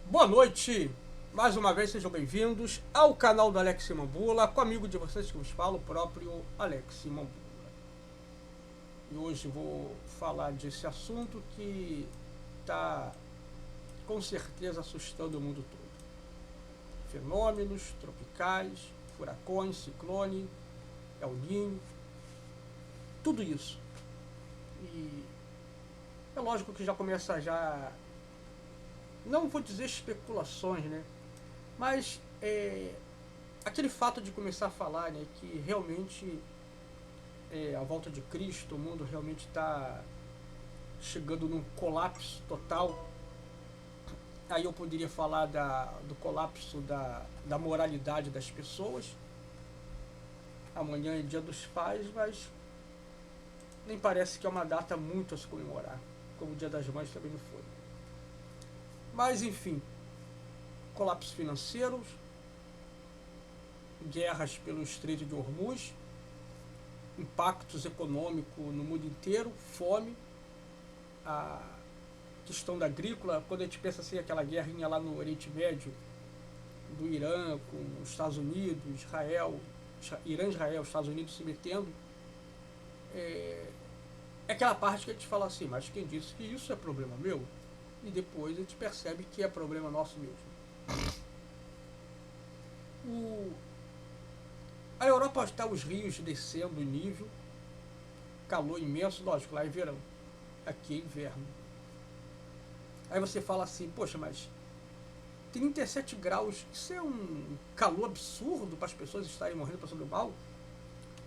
Boa noite, mais uma vez sejam bem-vindos ao canal do Alex Mambula, com o amigo de vocês que vos fala, o próprio Alex Mambula. E hoje vou falar desse assunto que está com certeza assustando o mundo todo. Fenômenos tropicais, furacões, ciclone, El Niño, tudo isso. E é lógico que já começa não vou dizer especulações, né? Mas aquele fato de começar a falar, né, que realmente a volta de Cristo, o mundo realmente está chegando num colapso total. Aí eu poderia falar do colapso da moralidade das pessoas. Amanhã é Dia dos Pais, mas nem parece que é uma data muito a se comemorar, como o Dia das Mães também não foi. Mas enfim, colapsos financeiros, guerras pelo Estreito de Hormuz, impactos econômicos no mundo inteiro, fome, a questão da agrícola, quando a gente pensa assim, aquela guerrinha lá no Oriente Médio, do Irã com os Estados Unidos, Irã, Israel, Estados Unidos se metendo, é aquela parte que a gente fala assim, mas quem disse que isso é problema meu? E depois a gente percebe que é problema nosso mesmo. A Europa está os rios descendo o nível, calor imenso, lógico, lá é verão, aqui é inverno. Aí você fala assim, poxa, mas 37 graus, isso é um calor absurdo para as pessoas estarem morrendo passando mal?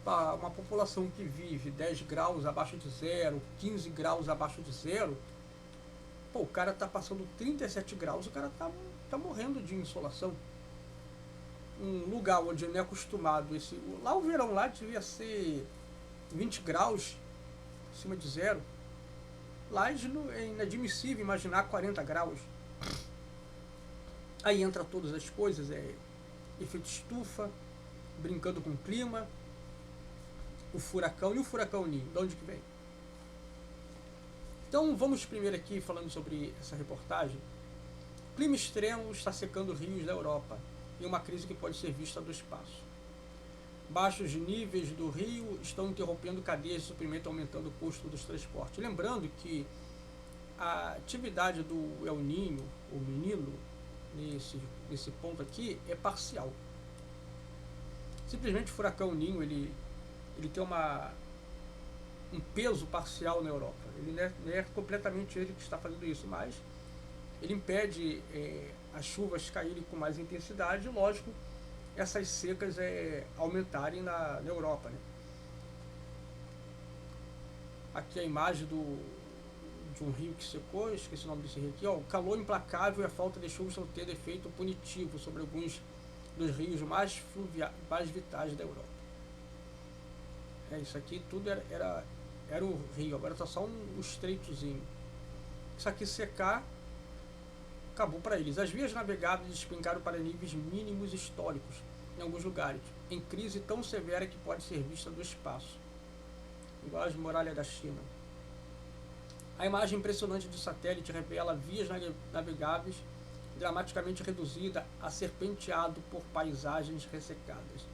Para uma população que vive 10 graus abaixo de zero, 15 graus abaixo de zero, pô, o cara tá passando 37 graus, o cara tá morrendo de insolação. Um lugar onde não é acostumado, lá o verão lá devia ser 20 graus, acima de zero. Lá é inadmissível imaginar 40 graus. Aí entra todas as coisas, efeito estufa, brincando com o clima, o furacão. E o furacão Ninho, de onde que vem? Então vamos primeiro aqui falando sobre essa reportagem. Clima extremo está secando rios da Europa, em uma crise que pode ser vista do espaço. Baixos níveis do rio estão interrompendo cadeias de suprimento, aumentando o custo dos transportes. Lembrando que a atividade do El Niño, o menino, nesse ponto aqui, é parcial. Simplesmente o furacão Ninho, ele tem um peso parcial na Europa. Ele não é completamente ele que está fazendo isso, mas ele impede as chuvas caírem com mais intensidade e, lógico, essas secas aumentarem na Europa, né? Aqui a imagem de um rio que secou, esqueci o nome desse rio aqui, ó. O calor implacável e a falta de chuva estão tendo efeito punitivo sobre alguns dos rios mais vitais da Europa. Isso aqui tudo era o rio, agora está só um estreitozinho. Isso aqui secar, acabou para eles. As vias navegáveis despencaram para níveis mínimos históricos em alguns lugares, em crise tão severa que pode ser vista do espaço, igual as muralhas da China. A imagem impressionante de satélite revela vias navegáveis dramaticamente reduzida a serpenteado por paisagens ressecadas.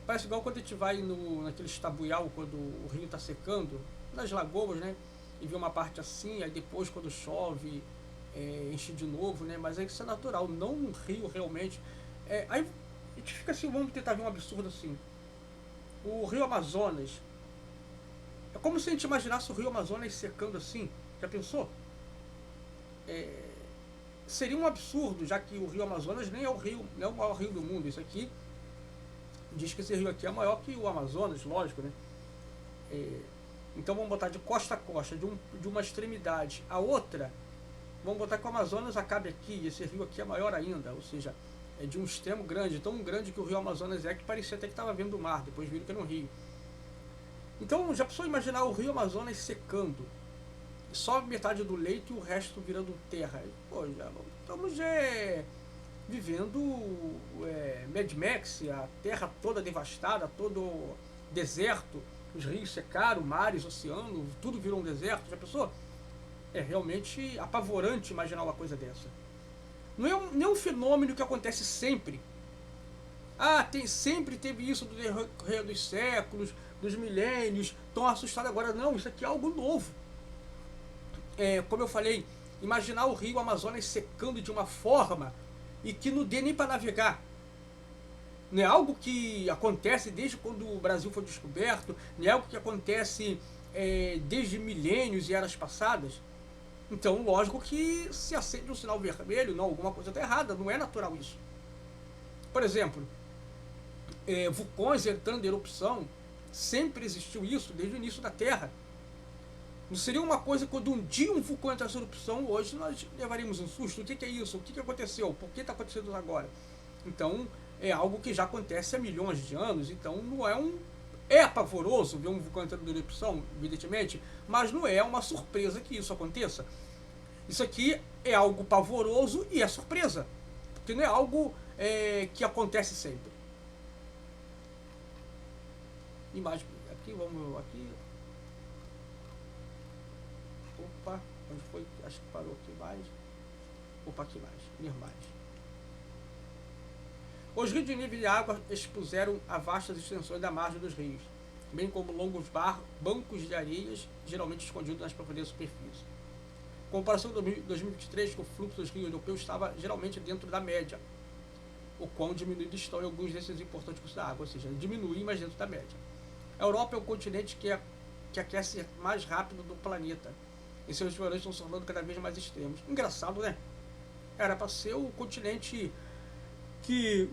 Parece igual quando a gente vai naquele estabuial, quando o rio está secando, nas lagoas, né? E vê uma parte assim, aí depois quando chove, enche de novo, né? Mas isso é natural, não um rio realmente. Aí a gente fica assim, vamos tentar ver um absurdo assim. O rio Amazonas, é como se a gente imaginasse o rio Amazonas secando assim, já pensou? Seria um absurdo, já que o rio Amazonas nem é o maior rio do mundo. Isso aqui diz que esse rio aqui é maior que o Amazonas, lógico, né? Então vamos botar de costa a costa, de uma extremidade a outra, vamos botar que o Amazonas acabe aqui, e esse rio aqui é maior ainda, ou seja, é de um extremo grande, tão grande que o rio Amazonas que parecia até que estava vendo o mar, depois viram que era um rio. Então já precisou imaginar o rio Amazonas secando, só metade do leito e o resto virando terra. Pô, já estamos vivendo Mad Max, a terra toda devastada, todo deserto, os rios secaram, mares, oceano, tudo virou um deserto. Já pensou? É realmente apavorante imaginar uma coisa dessa. Não é um fenômeno que acontece sempre. Sempre teve isso do decorrer dos séculos, dos milênios, estão assustados agora. Não, isso aqui é algo novo. Como eu falei, imaginar o rio Amazonas secando de uma forma e que não dê nem para navegar. Não é algo que acontece desde quando o Brasil foi descoberto, não é algo que acontece desde milênios e eras passadas. Então, lógico que se acende um sinal vermelho, não, alguma coisa está errada, não é natural isso. Por exemplo, vulcões entrando em erupção, sempre existiu isso desde o início da Terra. Não seria uma coisa quando um dia um vulcão entrasse em erupção, hoje nós levaríamos um susto. O que é isso? O que aconteceu? Por que está acontecendo agora? Então, é algo que já acontece há milhões de anos, então não é apavoroso ver um vulcão entrando em erupção, evidentemente, mas não é uma surpresa que isso aconteça. Isso aqui é algo pavoroso e é surpresa, porque não é algo que acontece sempre. Imagem aqui, vamos aqui. Opa, onde foi? Acho que parou aqui mais. Opa, aqui mais, ler mais. Os rios de nível de água expuseram a vastas extensões da margem dos rios, bem como longos bancos de areias, geralmente escondidos nas profundezas da superfície. Em comparação com 2023, que o fluxo dos rios europeus estava geralmente dentro da média, o quão diminuído estão em alguns desses importantes cursos da água, ou seja, diminuem, mas dentro da média. A Europa é o continente que aquece mais rápido do planeta, e seus verões estão se tornando cada vez mais extremos. Engraçado, né? Era para ser o continente que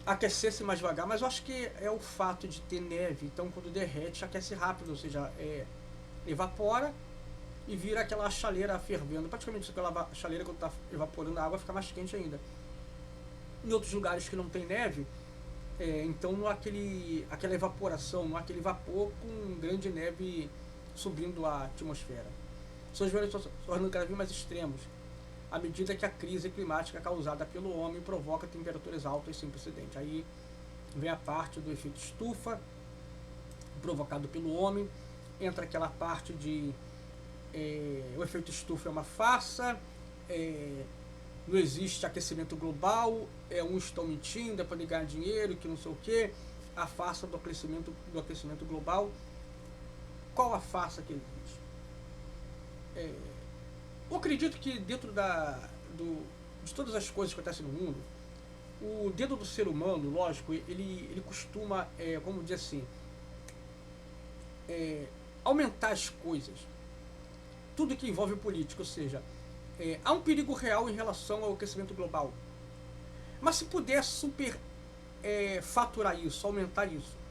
aquecesse mais devagar, mas eu acho que é o fato de ter neve, então quando derrete aquece rápido, ou seja, evapora e vira aquela chaleira fervendo, praticamente aquela chaleira quando está evaporando a água fica mais quente ainda. Em outros lugares que não tem neve, então não há aquela evaporação, não há aquele vapor com grande neve subindo a atmosfera. Seus verões estão se tornando cada vez mais extremos, à medida que a crise climática causada pelo homem provoca temperaturas altas sem precedente. Aí vem a parte do efeito estufa, provocado pelo homem, entra aquela parte de o efeito estufa é uma farsa, não existe aquecimento global, uns estão mentindo, é para ganhar dinheiro, que não sei o que, a farsa do aquecimento global. Qual a farsa que existe? Eu acredito que dentro de todas as coisas que acontecem no mundo, o dedo do ser humano, lógico, ele costuma, vamos dizer assim, aumentar as coisas. Tudo que envolve política, ou seja, há um perigo real em relação ao aquecimento global. Mas se puder faturar isso, aumentar isso,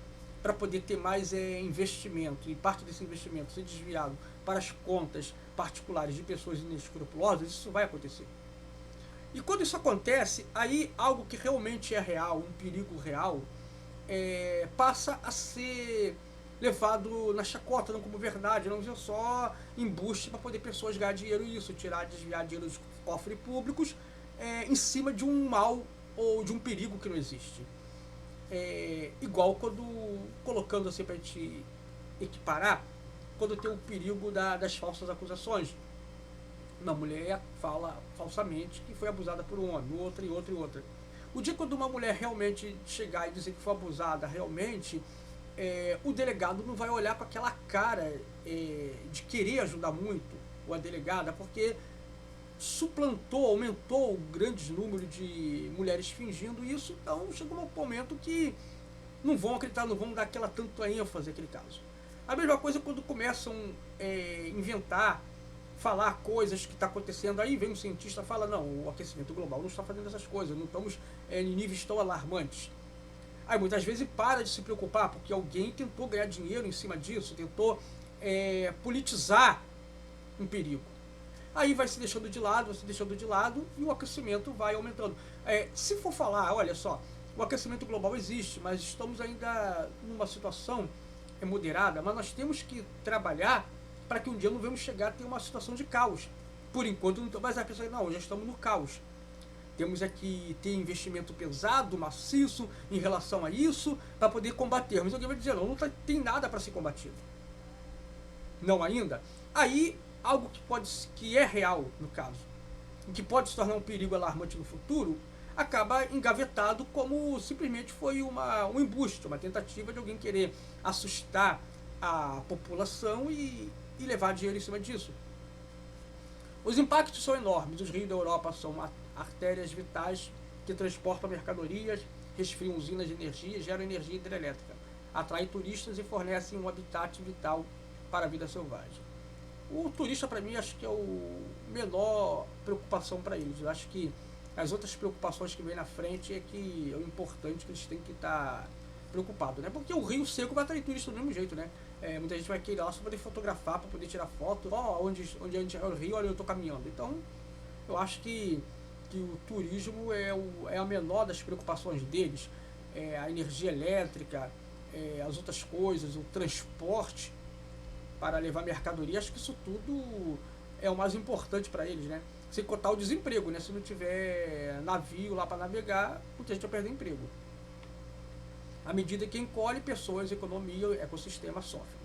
para poder ter mais investimento, e parte desse investimento ser desviado para as contas particulares de pessoas inescrupulosas, isso vai acontecer. E quando isso acontece, aí algo que realmente é real, um perigo real, passa a ser levado na chacota, não como verdade, não é só embuste para poder pessoas ganhar dinheiro isso, desviar dinheiro dos cofres públicos em cima de um mal ou de um perigo que não existe. Igual quando, colocando assim para a gente equiparar, quando tem o perigo das falsas acusações. Uma mulher fala falsamente que foi abusada por um homem, outra. O dia quando uma mulher realmente chegar e dizer que foi abusada realmente, o delegado não vai olhar com aquela cara de querer ajudar muito ou a delegada, porque suplantou, aumentou o grande número de mulheres fingindo isso, então chega um momento que não vão acreditar, não vão dar aquela tanta ênfase àquele caso. A mesma coisa quando começam a inventar, falar coisas que está acontecendo, aí vem um cientista e fala, não, o aquecimento global não está fazendo essas coisas, não estamos em níveis tão alarmantes. Aí muitas vezes para de se preocupar, porque alguém tentou ganhar dinheiro em cima disso, tentou politizar um perigo. Aí vai se deixando de lado, e o aquecimento vai aumentando. Se for falar, olha só, o aquecimento global existe, mas estamos ainda numa situação moderada, mas nós temos que trabalhar para que um dia não vamos chegar a ter uma situação de caos. Por enquanto, não, mas a pessoa não, já estamos no caos. Temos aqui ter investimento pesado, maciço, em relação a isso, para poder combater. Mas alguém vai dizer, não tem nada para ser combatido. Não ainda. Aí, algo que é real, no caso. que pode se tornar um perigo alarmante no futuro, acaba engavetado como simplesmente foi um embuste, uma tentativa de alguém querer assustar a população e levar dinheiro em cima disso. Os impactos são enormes. Os rios da Europa são artérias vitais que transportam mercadorias, resfriam usinas de energia e geram energia hidrelétrica, atraem turistas e fornecem um habitat vital para a vida selvagem. O turista, para mim, acho que é o menor preocupação para eles. Eu acho que as outras preocupações que vem na frente é que é o importante que eles têm que estar preocupados, né? Porque o rio seco vai atrair turista do mesmo jeito, né? Muita gente vai querer lá só poder fotografar, para poder tirar foto. Onde é o rio, olha, eu estou caminhando. Então, eu acho que o turismo é a menor das preocupações deles. A energia elétrica, as outras coisas, o transporte para levar mercadoria, acho que isso tudo é o mais importante para eles, né? Sem contar o desemprego, né? Se não tiver navio lá para navegar, muita gente vai perder emprego. À medida que encolhe, pessoas, economia e ecossistema sofrem.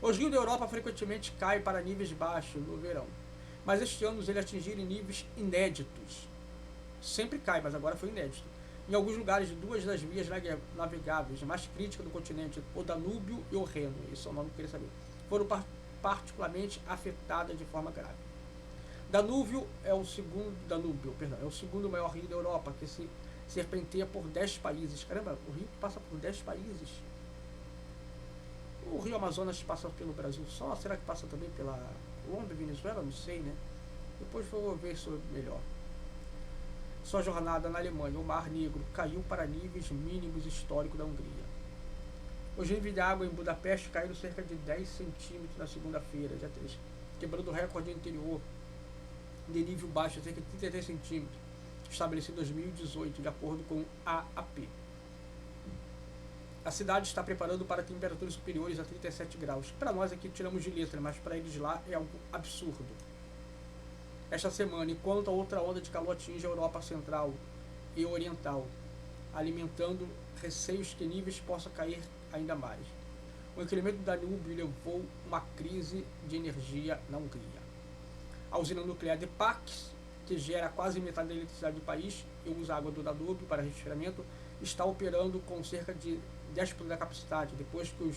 Os rios da Europa frequentemente caem para níveis baixos no verão, mas este ano eles atingiram níveis inéditos. Sempre cai, mas agora foi inédito. Em alguns lugares, duas das vias navegáveis mais críticas do continente, o Danúbio e o Reno, esse é o nome que eu queria saber, foram particularmente afetadas de forma grave. Danúbio é o segundo maior rio da Europa, que se serpenteia por 10 países. Caramba, o rio passa por 10 países. O rio Amazonas passa pelo Brasil só? Será que passa também pela Colômbia, Venezuela? Não sei, né? Depois vou ver isso melhor. Sua jornada na Alemanha, o Mar Negro caiu para níveis mínimos históricos da Hungria. Os níveis de água em Budapeste caíram cerca de 10 centímetros na segunda-feira, dia 3, quebrando o recorde anterior de nível baixo, cerca de 33 centímetros, estabelecido em 2018, de acordo com a AAP. A cidade está preparando para temperaturas superiores a 37 graus. Para nós aqui tiramos de letra, mas para eles lá é algo absurdo. Esta semana, enquanto a outra onda de calor atinge a Europa Central e Oriental, alimentando receios que níveis possam cair ainda mais. O incremento do Danúbio levou uma crise de energia na Hungria. A usina nuclear de Pax, que gera quase metade da eletricidade do país e usa água do Danúbio para resfriamento, está operando com cerca de 10% da capacidade, depois que os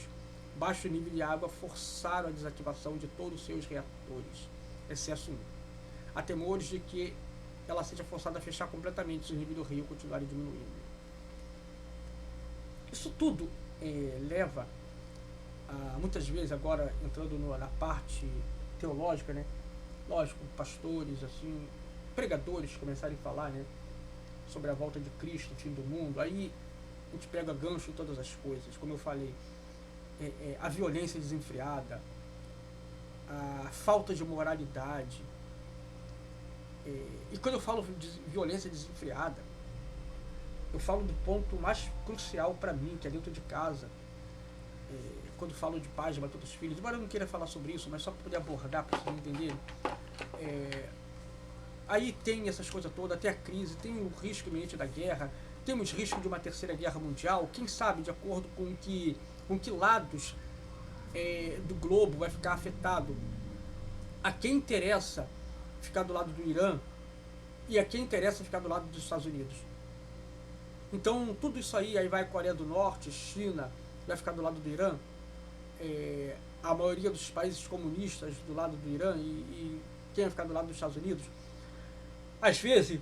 baixos níveis de água forçaram a desativação de todos os seus reatores, excesso 1. Há temores de que ela seja forçada a fechar completamente se o nível do rio continuar diminuindo. Isso tudo leva a, muitas vezes, agora entrando na parte teológica, né? Lógico, pastores, assim, pregadores começarem a falar, né, sobre a volta de Cristo, o fim do mundo. Aí a gente pega gancho em todas as coisas, como eu falei, a violência desenfreada, a falta de moralidade. E quando eu falo de violência desenfreada, eu falo do ponto mais crucial para mim, que é dentro de casa. Quando falo de pais de bater os filhos, embora eu não queira falar sobre isso, mas só para poder abordar, para vocês entenderem. Aí tem essas coisas todas, até a crise, tem o risco iminente da guerra, temos risco de uma terceira guerra mundial, quem sabe de acordo com que lados do globo vai ficar afetado. A quem interessa ficar do lado do Irã e a quem interessa ficar do lado dos Estados Unidos. Então tudo isso aí vai Coreia do Norte, China, vai ficar do lado do Irã, a maioria dos países comunistas do lado do Irã e quem vai ficar do lado dos Estados Unidos. Às vezes,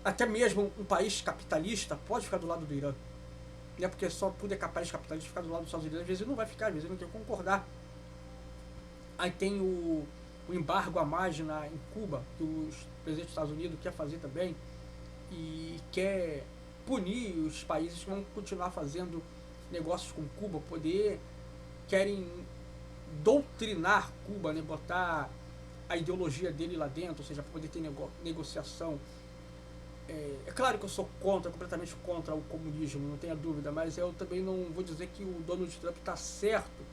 até mesmo um país capitalista pode ficar do lado do Irã. Não é porque só tudo é capaz de capitalista ficar do lado dos Estados Unidos, às vezes ele não vai ficar, às vezes ele não quer concordar. Aí tem o embargo à mais em Cuba, que o presidente dos Estados Unidos quer fazer também, e quer punir os países que vão continuar fazendo negócios com Cuba, querem doutrinar Cuba, né, botar a ideologia dele lá dentro, ou seja, para poder ter negociação. É claro que eu sou completamente contra o comunismo, não tenha dúvida, mas eu também não vou dizer que o Donald Trump está certo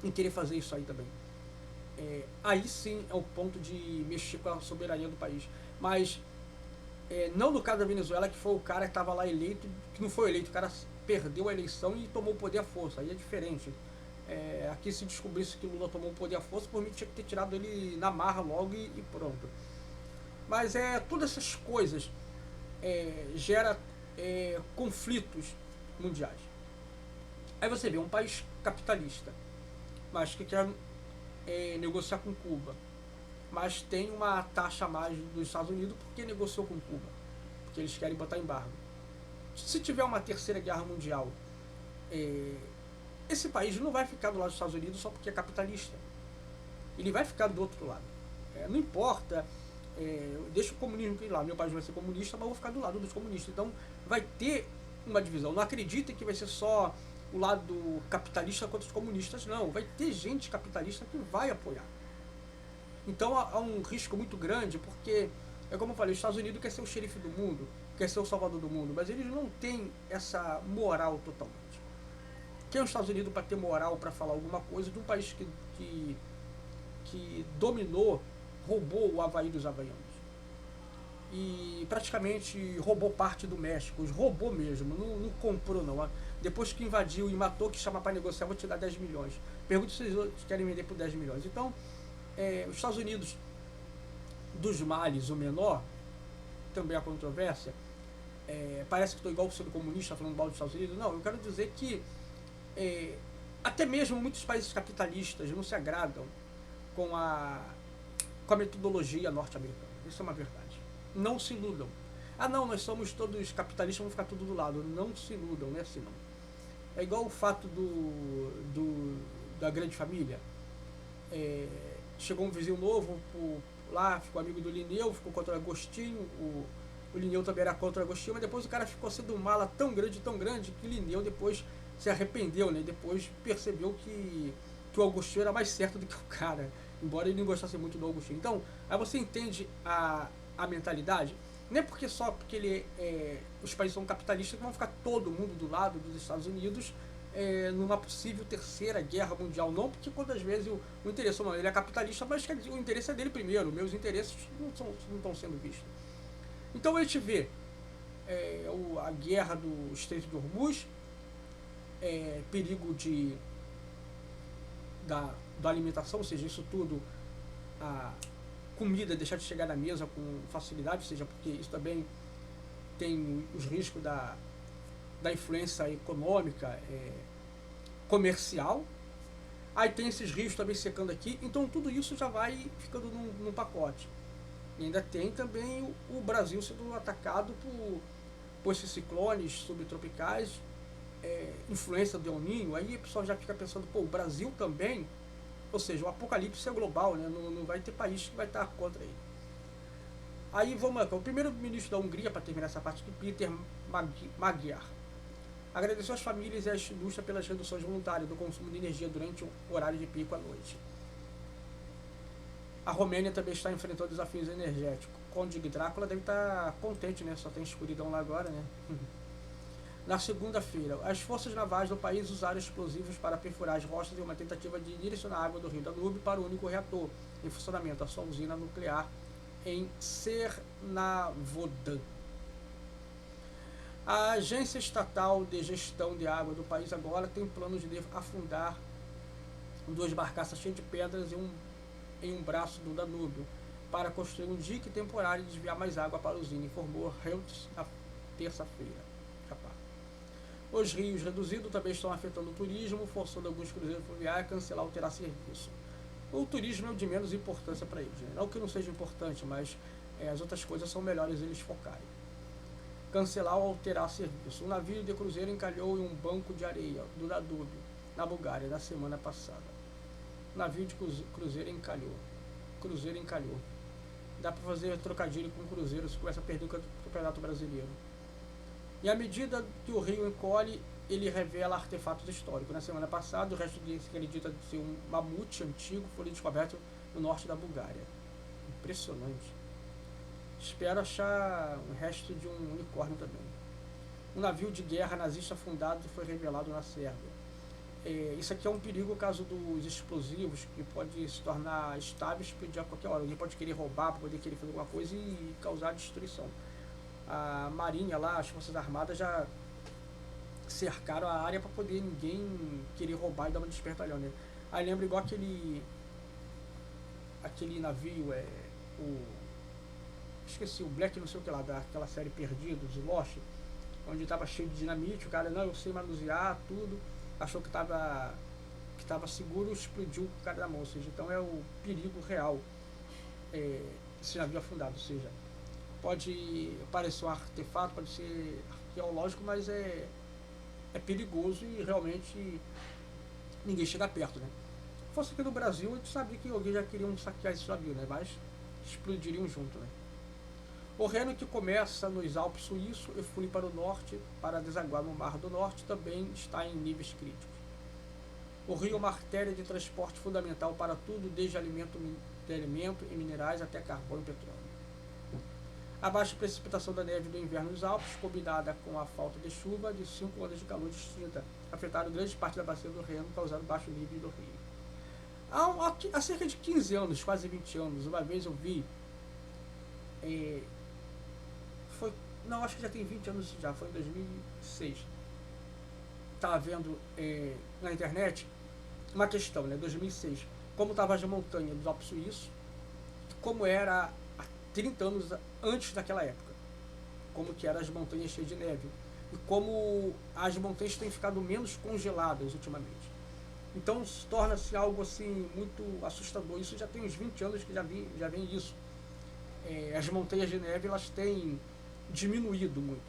em querer fazer isso aí também. Aí sim é o ponto de mexer com a soberania do país. Mas não no caso da Venezuela, que foi o cara que estava lá eleito, que não foi eleito, o cara perdeu a eleição e tomou o poder à força, aí é diferente. Aqui se descobrisse que Lula tomou o poder à força, por mim tinha que ter tirado ele na marra logo e pronto. Mas todas essas coisas gera conflitos mundiais. Aí você vê um país capitalista, mas que quer negociar com Cuba, mas tem uma taxa a mais dos Estados Unidos porque negociou com Cuba, porque eles querem botar embargo. Se tiver uma terceira guerra mundial, esse país não vai ficar do lado dos Estados Unidos só porque é capitalista. Ele vai ficar do outro lado. Não importa, deixa o comunismo lá, meu país vai ser comunista, mas eu vou ficar do lado dos comunistas. Então vai ter uma divisão. Não acreditem que vai ser só o lado capitalista contra os comunistas, não. Vai ter gente capitalista que vai apoiar. Então há um risco muito grande, porque, como eu falei, os Estados Unidos quer ser o xerife do mundo, quer ser o salvador do mundo, mas eles não têm essa moral totalmente. Quem é os Estados Unidos para ter moral para falar alguma coisa de um país que dominou, roubou o Havaí dos havaianos? E praticamente roubou parte do México, os roubou mesmo, não comprou não. Depois que invadiu e matou, que chama para negociar, vou te dar 10 milhões. Pergunta se eles querem vender por 10 milhões. Então, os Estados Unidos, dos males, o menor, também há controvérsia, parece que estou igual sendo comunista falando mal dos Estados Unidos. Não, eu quero dizer que até mesmo muitos países capitalistas não se agradam com a metodologia norte-americana. Isso é uma verdade. Não se iludam. Não, nós somos todos capitalistas, vamos ficar tudo do lado. Não se iludam, não é assim não. É igual o fato da grande família. Chegou um vizinho novo lá, ficou amigo do Linneu, ficou contra o Agostinho, o Linneu também era contra o Agostinho, mas depois o cara ficou sendo um mala tão grande, que o Linneu depois se arrependeu, né? Depois percebeu que o Agostinho era mais certo do que o cara, embora ele não gostasse muito do Agostinho. Então, aí você entende a mentalidade. Não é porque os países são capitalistas que vão ficar todo mundo do lado dos Estados Unidos numa possível terceira guerra mundial. Não, porque quantas vezes o interesse, não, ele é capitalista, mas o interesse é dele primeiro, meus interesses não estão sendo vistos. Então a gente vê a guerra do Estreito de Hormuz, perigo da alimentação, ou seja, isso tudo, a comida deixar de chegar na mesa com facilidade, ou seja, porque isso também tem os riscos da influência econômica, comercial. Aí tem esses rios também secando aqui, então tudo isso já vai ficando num pacote. E ainda tem também o Brasil sendo atacado por esses ciclones subtropicais, influência do El Niño. Aí o pessoal já fica pensando, o Brasil também, ou seja, o apocalipse é global, né? Não vai ter país que vai estar contra ele. Aí vamos lá, o primeiro-ministro da Hungria, para terminar essa parte aqui, Peter Magyar, agradeceu às famílias e às indústrias pelas reduções voluntárias do consumo de energia durante o horário de pico à noite. A Romênia também está enfrentando desafios energéticos. Conde Drácula deve estar contente, né? Só tem escuridão lá agora, né? Na segunda-feira, as forças navais do país usaram explosivos para perfurar as rochas em uma tentativa de direcionar a água do rio Danúbio para o único reator em funcionamento, a sua usina nuclear em Cernavoda. A Agência Estatal de Gestão de Água do país agora tem planos de afundar 2 barcaças cheias de pedras em um braço do Danúbio para construir um dique temporário e desviar mais água para a usina, informou Reuters na terça-feira. Os rios reduzidos também estão afetando o turismo, forçando alguns cruzeiros fluviais a cancelar ou alterar serviço. O turismo é o de menos importância para eles, né? Não que não seja importante, mas as outras coisas são melhores eles focarem. Cancelar ou alterar serviço. Um navio de cruzeiro encalhou em um banco de areia do Danúbio, na Bulgária, na semana passada. O navio de cruzeiro encalhou. Dá para fazer trocadilho com cruzeiro, se começa a perder o campeonato brasileiro. E à medida que o rio encolhe, ele revela artefatos históricos. Na semana passada, o resto desse que acredita ser um mamute antigo foi descoberto no norte da Bulgária. Impressionante. Espero achar um resto de um unicórnio também. Um navio de guerra nazista afundado foi revelado na Sérvia. Isso aqui é um perigo caso dos explosivos, que pode se tornar estável e explodir a qualquer hora. Alguém pode querer roubar, pode querer fazer alguma coisa e causar destruição. A Marinha lá, as Forças Armadas já cercaram a área para poder ninguém querer roubar e dar uma despertalhão, né? Aí lembra igual aquele navio, esqueci, o Black não sei o que lá, daquela série Perdidos, Lost, onde estava cheio de dinamite, o cara, não, eu sei manusear tudo, achou que estava seguro, explodiu o cara da mão, ou seja, então é o perigo real, esse navio afundado, ou seja, pode parecer um artefato, pode ser arqueológico, mas é perigoso e realmente ninguém chega perto, né? Se fosse aqui no Brasil, a gente sabia que alguém já queria saquear esse navio, né? Mas explodiriam junto, né? O Reno, que começa nos Alpes suíços e flui para o norte para desaguar no Mar do Norte, também está em níveis críticos. O rio é uma artéria de transporte fundamental para tudo, desde alimento e minerais até carvão e petróleo. A baixa precipitação da neve do inverno nos Alpes, combinada com a falta de chuva de 5 ondas de calor distinta, afetaram grande parte da bacia do Reno, causando baixo nível do rio. Há cerca de 15 anos, quase 20 anos, uma vez eu vi, acho que já tem 20 anos já, foi em 2006. Estava vendo na internet uma questão, né, 2006, como estavam as montanhas dos Alpes suíços, como era 30 anos antes daquela época, como que eram as montanhas cheias de neve, e como as montanhas têm ficado menos congeladas ultimamente. Então torna-se algo assim muito assustador. Isso já tem uns 20 anos que já vem isso. As montanhas de neve, elas têm diminuído muito.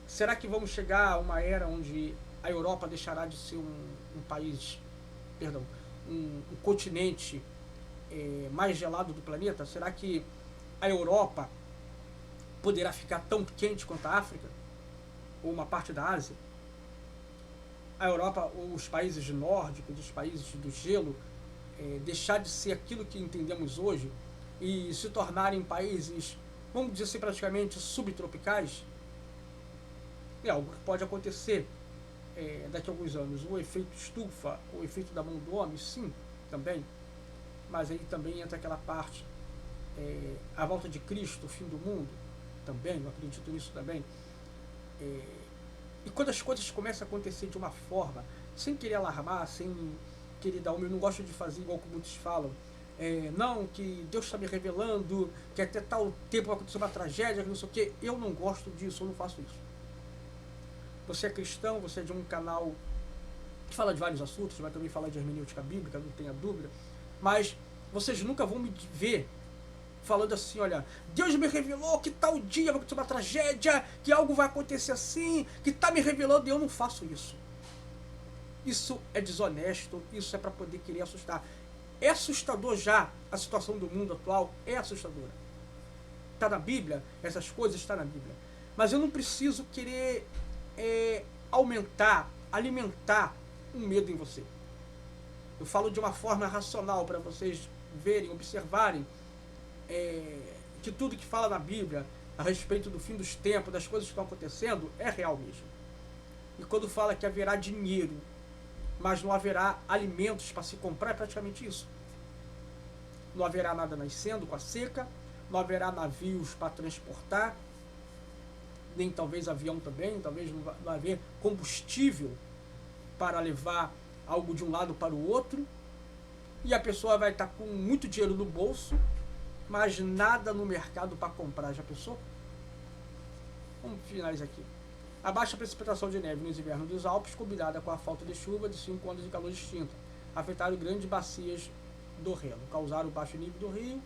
Será que vamos chegar a uma era onde a Europa deixará de ser um país, perdão, um continente mais gelado do planeta? Será que a Europa poderá ficar tão quente quanto a África? Ou uma parte da Ásia? A Europa, ou os países nórdicos, os países do gelo, deixar de ser aquilo que entendemos hoje e se tornarem países, vamos dizer assim, praticamente subtropicais? É algo que pode acontecer daqui a alguns anos. O efeito estufa, o efeito da mão do homem, sim, também. Mas aí também entra aquela parte, a volta de Cristo, o fim do mundo, também, eu acredito nisso também. E quando as coisas começam a acontecer de uma forma, sem querer alarmar, sem querer dar eu não gosto de fazer igual que muitos falam, não, que Deus está me revelando, que até tal tempo vai acontecer uma tragédia, que não sei o que, eu não gosto disso, eu não faço isso. Você é cristão, você é de um canal que fala de vários assuntos, vai também falar de hermenêutica bíblica, não tenha dúvida, mas vocês nunca vão me ver falando assim, olha, Deus me revelou que tal dia vai acontecer uma tragédia, que algo vai acontecer assim, que está me revelando, e eu não faço isso. Isso é desonesto, isso é para poder querer assustar. É assustador já, a situação do mundo atual é assustadora. Está na Bíblia, essas coisas estão na Bíblia. Mas eu não preciso querer alimentar um medo em você. Eu falo de uma forma racional para vocês verem, observarem que tudo que fala na Bíblia a respeito do fim dos tempos, das coisas que estão acontecendo, é real mesmo. E quando fala que haverá dinheiro, mas não haverá alimentos para se comprar, é praticamente isso. Não haverá nada nascendo com a seca, não haverá navios para transportar, nem talvez avião também, talvez não vai haver combustível para levar algo de um lado para o outro, e a pessoa vai estar com muito dinheiro no bolso, mas nada no mercado para comprar. Já pensou? Vamos finalizar aqui. A baixa precipitação de neve nos invernos dos Alpes, combinada com a falta de chuva de 5 ondas de calor distinta, afetaram grandes bacias do Reno, causaram baixo nível do rio.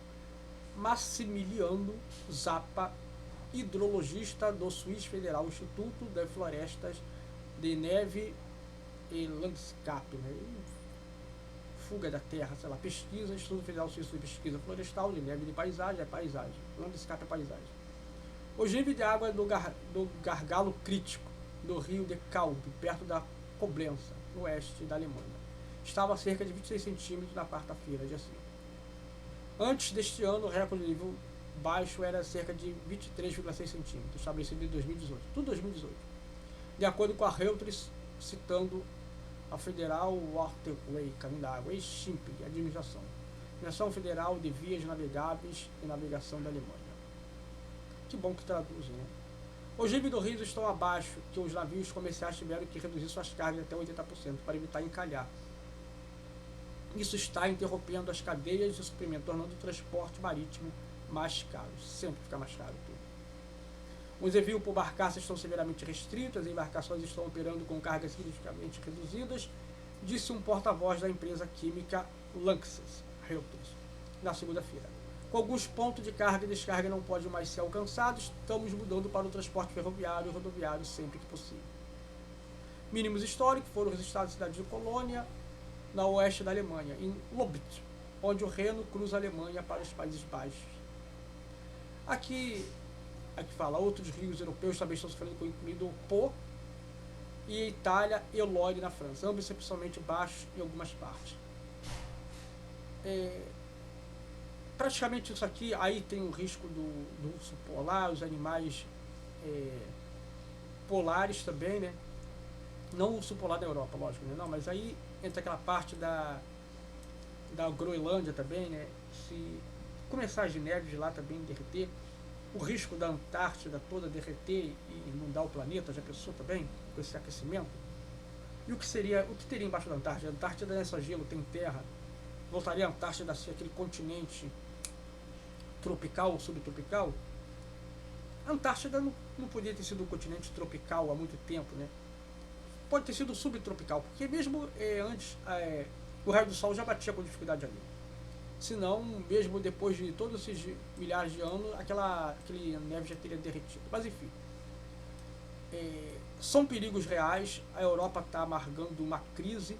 Massimiliano Zappa, hidrologista do Swiss Federal Instituto de Florestas de Neve e Landscape, né? Fuga da terra, sei lá, pesquisa, Instituto Federal Suíço de Pesquisa Florestal, de Neve de Paisagem, Landscape é paisagem. O nível de água do gargalo crítico do rio de Calpe, perto da Coblença, no oeste da Alemanha, estava a cerca de 26 centímetros na quarta-feira, dia 5. Antes deste ano, o recorde de nível baixo era cerca de 23,6 centímetros, estabelecido em 2018, tudo 2018. De acordo com a Reuters, citando a Federal Waterway, Caminho da Água, e SHIMP, administração, Administração Federal de Vias Navegáveis e Navegação da Alemanha. Que bom que traduzem, né? Os níveis do rio estão abaixo, que os navios comerciais tiveram que reduzir suas cargas até 80% para evitar encalhar. Isso está interrompendo as cadeias de suprimento, tornando o transporte marítimo mais caro. Sempre fica mais caro tudo. Os envios por barcaças estão severamente restritos, as embarcações estão operando com cargas significativamente reduzidas, disse um porta-voz da empresa química Lanxess Reuters na segunda-feira. Com alguns pontos de carga e descarga não podem mais ser alcançados, estamos mudando para o transporte ferroviário e rodoviário sempre que possível. Mínimos históricos foram registrados na cidade de Colônia, na oeste da Alemanha, em Lobit, onde o Reno cruza a Alemanha para os Países Baixos. Aqui fala, outros rios europeus também estão sofrendo com incluído o Po e a Itália e o Loire na França, ambos excepcionalmente baixos em algumas partes. Praticamente isso aqui, aí tem o risco do urso polar, os animais polares também, né? Não o urso polar da Europa, lógico, né? Não, mas aí entra aquela parte da Groenlândia também, né? Se começar as neves lá também derreter, o risco da Antártida toda derreter e inundar o planeta, já pensou também, com esse aquecimento? E o que teria embaixo da Antártida? A Antártida é só gelo, tem terra. Voltaria a Antártida a ser aquele continente tropical ou subtropical? A Antártida não poderia ter sido um continente tropical há muito tempo, né? Pode ter sido subtropical, porque mesmo antes o raio do sol já batia com dificuldade ali. Senão, mesmo depois de todos esses milhares de anos, aquele neve já teria derretido. Mas enfim, são perigos reais, a Europa está amargando uma crise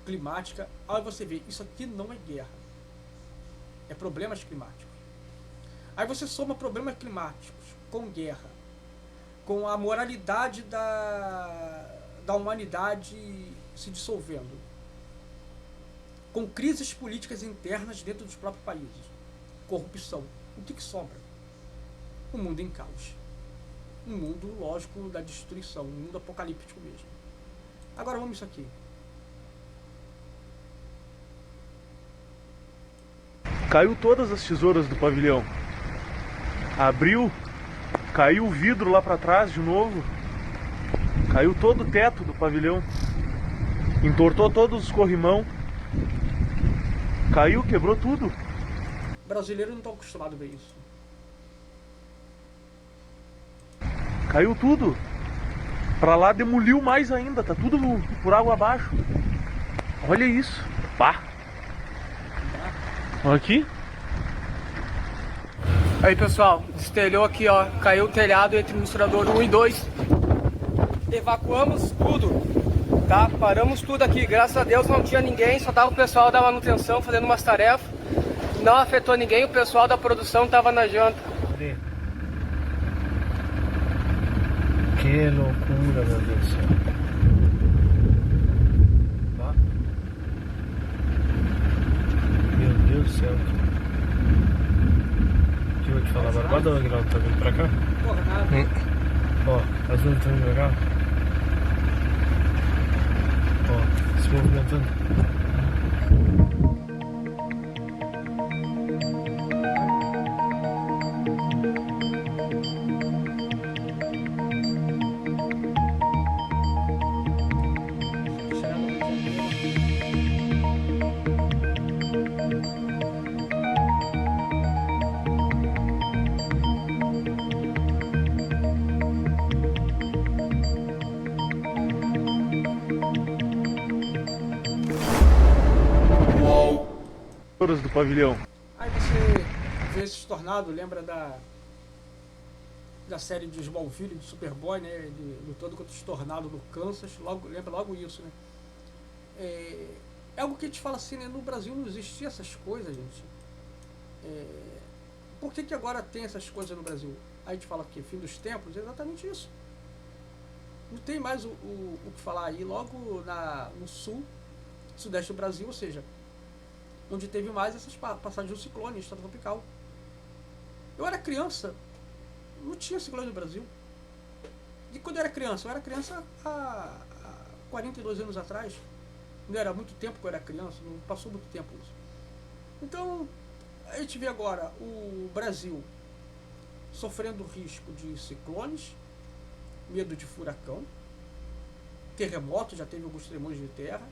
climática. Aí você vê, isso aqui não é guerra, é problemas climáticos. Aí você soma problemas climáticos com guerra, com a moralidade da humanidade se dissolvendo, com crises políticas internas dentro dos próprios países, corrupção. O que sobra? Um mundo em caos. Um mundo, lógico, da destruição, um mundo apocalíptico mesmo. Agora vamos isso aqui. Caiu todas as tesouras do pavilhão. Abriu, caiu o vidro lá para trás de novo. Caiu todo o teto do pavilhão. Entortou todos os corrimão. Caiu, quebrou tudo. O brasileiro não está acostumado a ver isso. Caiu tudo. Pra lá demoliu mais ainda, tá tudo por água abaixo. Olha isso. Pá. Olha aqui. Aí pessoal, destelhou aqui ó, caiu o telhado entre o misturador 1 e 2. Evacuamos tudo, tá? Paramos tudo aqui, graças a Deus não tinha ninguém, só tava o pessoal da manutenção fazendo umas tarefas. Não afetou ninguém, o pessoal da produção tava na janta. Que loucura, meu Deus do céu. Meu Deus do céu. O que eu vou te falar agora? Guarda o Aguinaldo, tá vindo pra cá? Porra, nada. Ó, as duas estão vindo pra cá. Ó, se movimentando. Do pavilhão. Aí você vê esses tornados, lembra da série de Smallville, de Superboy, né? Ele lutando contra os tornados no Kansas, lembra logo isso, né? É algo que a gente fala assim, né? No Brasil não existia essas coisas, gente. Por que agora tem essas coisas no Brasil? Aí a gente fala que fim dos tempos, é exatamente isso. Não tem mais o que falar aí, logo no sul, sudeste do Brasil, ou seja, onde teve mais essas passagens do ciclone, estado tropical. Eu era criança, não tinha ciclone no Brasil. E quando eu era criança há 42 anos atrás. Não era muito tempo que eu era criança, não passou muito tempo isso. Então, a gente vê agora o Brasil sofrendo risco de ciclones, medo de furacão, terremoto, já teve alguns tremores de terra.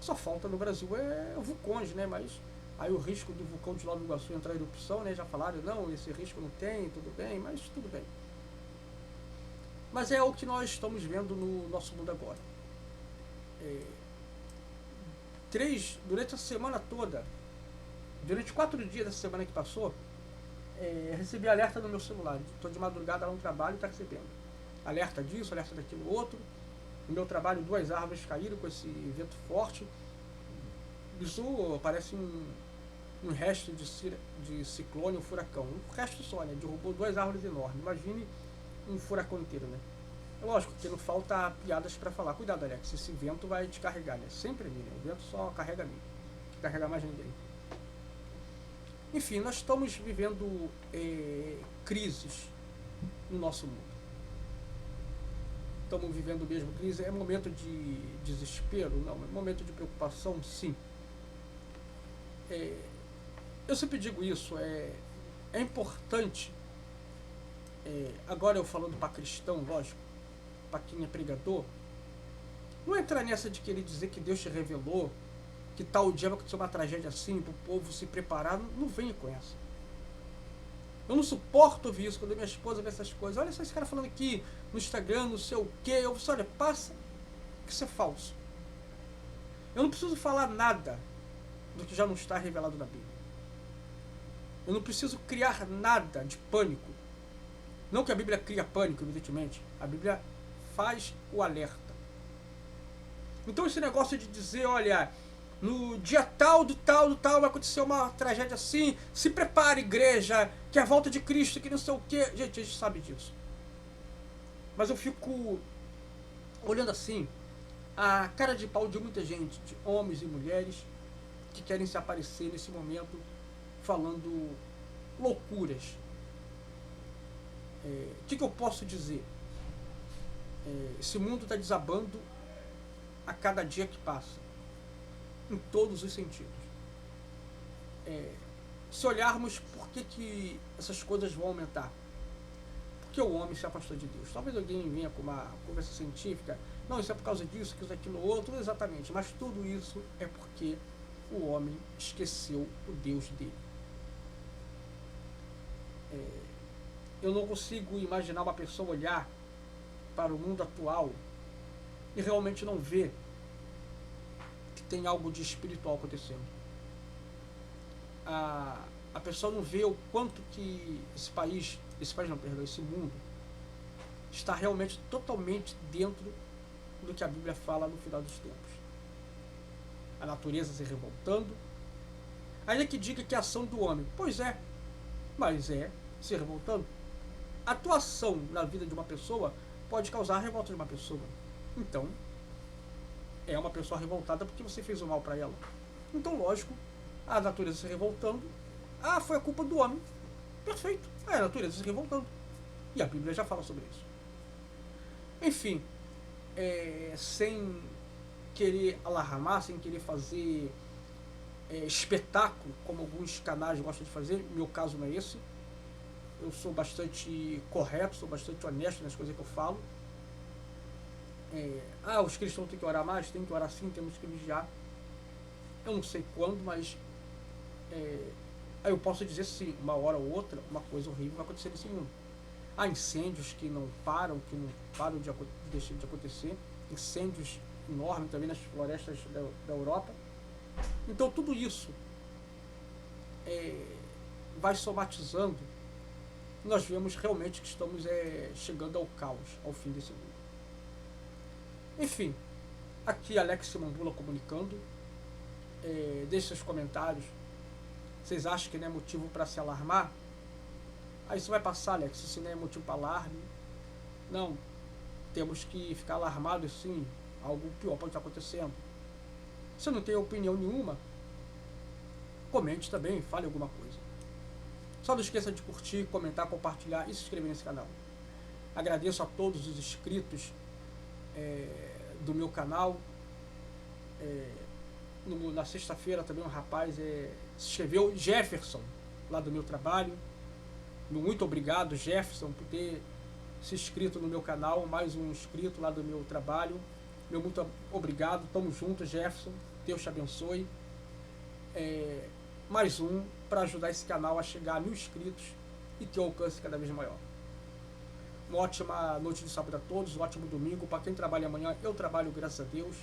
Só falta no Brasil vulcões, né? Mas aí o risco do vulcão de Nova Iguaçu entrar em erupção, né? Já falaram, não, esse risco não tem, tudo bem, mas tudo bem. Mas é o que nós estamos vendo no nosso mundo agora. Durante a semana toda, durante 4 dias dessa semana que passou, recebi alerta no meu celular. Estou de madrugada lá no trabalho e está recebendo alerta disso, alerta daquilo outro. No meu trabalho 2 árvores caíram com esse vento forte. Isso parece um resto de ciclone, um furacão. Um resto só, né? Derrubou 2 árvores enormes. Imagine um furacão inteiro, né? É lógico que não falta piadas para falar. Cuidado, Alex, esse vento vai te carregar, né? Sempre mim, né? O vento só carrega mim. Não carrega mais ninguém. Enfim, nós estamos vivendo crises no nosso mundo. Estamos vivendo mesmo crise. É momento de desespero? Não. É momento de preocupação? Sim. Eu sempre digo isso. É importante, agora eu falando para cristão, lógico, para quem é pregador, não entrar nessa de querer dizer que Deus te revelou, que tal dia vai acontecer uma tragédia assim, para o povo se preparar. Não venha com essa. Eu não suporto ouvir isso quando minha esposa vê essas coisas. Olha só esse cara falando aqui no Instagram, não sei o quê. Eu falo, olha, passa que isso é falso. Eu não preciso falar nada do que já não está revelado na Bíblia. Eu não preciso criar nada de pânico. Não que a Bíblia cria pânico, evidentemente. A Bíblia faz o alerta. Então esse negócio de dizer, olha, no dia tal vai acontecer uma tragédia assim, se prepare, igreja, que é a volta de Cristo, que não sei o quê. Gente, a gente sabe disso. Mas eu fico olhando assim a cara de pau de muita gente, de homens e mulheres, que querem se aparecer nesse momento falando loucuras. O que eu posso dizer? Esse mundo está desabando a cada dia que passa, em todos os sentidos. Se olharmos por que essas coisas vão aumentar, porque o homem se afastou de Deus. Talvez alguém venha com uma conversa científica, não, isso é por causa disso, que isso, aquilo, outro, exatamente, mas tudo isso é porque o homem esqueceu o Deus dele. Eu não consigo imaginar uma pessoa olhar para o mundo atual e realmente não ver que tem algo de espiritual acontecendo. A pessoa não vê o quanto que esse mundo está realmente totalmente dentro do que a Bíblia fala no final dos tempos. A natureza se revoltando, ainda que diga que é ação do homem. Pois é, mas se revoltando. A tua ação na vida de uma pessoa pode causar a revolta de uma pessoa. Então, é uma pessoa revoltada porque você fez o mal para ela. Então, lógico, a natureza se revoltando, foi a culpa do homem. Perfeito, é a natureza se revoltando. E a Bíblia já fala sobre isso. Enfim, sem querer alarmar, sem querer fazer espetáculo, como alguns canais gostam de fazer, meu caso não é esse. Eu sou bastante correto, sou bastante honesto nas coisas que eu falo. Os cristãos têm que orar mais, têm que orar sim, temos que vigiar. Eu não sei quando, mas eu posso dizer sim, uma hora ou outra, uma coisa horrível vai acontecer nesse mundo. Há incêndios que não param de acontecer, incêndios enormes também nas florestas da Europa. Então tudo isso vai somatizando. Nós vemos realmente que estamos chegando ao caos, ao fim desse mundo. Enfim, aqui Alex Simambula comunicando. Deixe seus comentários. Vocês acham que não é motivo para se alarmar? Isso vai passar, Alex, isso não é motivo para alarme. Não, temos que ficar alarmados sim, algo pior pode estar acontecendo. Se não tem opinião nenhuma, comente também, fale alguma coisa. Só não esqueça de curtir, comentar, compartilhar e se inscrever nesse canal. Agradeço a todos os inscritos do meu canal. Na sexta-feira também um rapaz se inscreveu, Jefferson, lá do meu trabalho. Muito obrigado, Jefferson, por ter se inscrito no meu canal, mais um inscrito lá do meu trabalho. Meu muito obrigado, tamo junto, Jefferson, Deus te abençoe. Mais um para ajudar esse canal a chegar a 1000 inscritos e ter um alcance cada vez maior. Uma ótima noite de sábado a todos, um ótimo domingo. Para quem trabalha amanhã, eu trabalho, graças a Deus.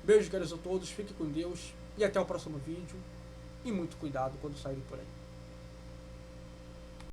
Beijo, queridos a todos, fiquem com Deus e até o próximo vídeo. E muito cuidado quando saírem por aí.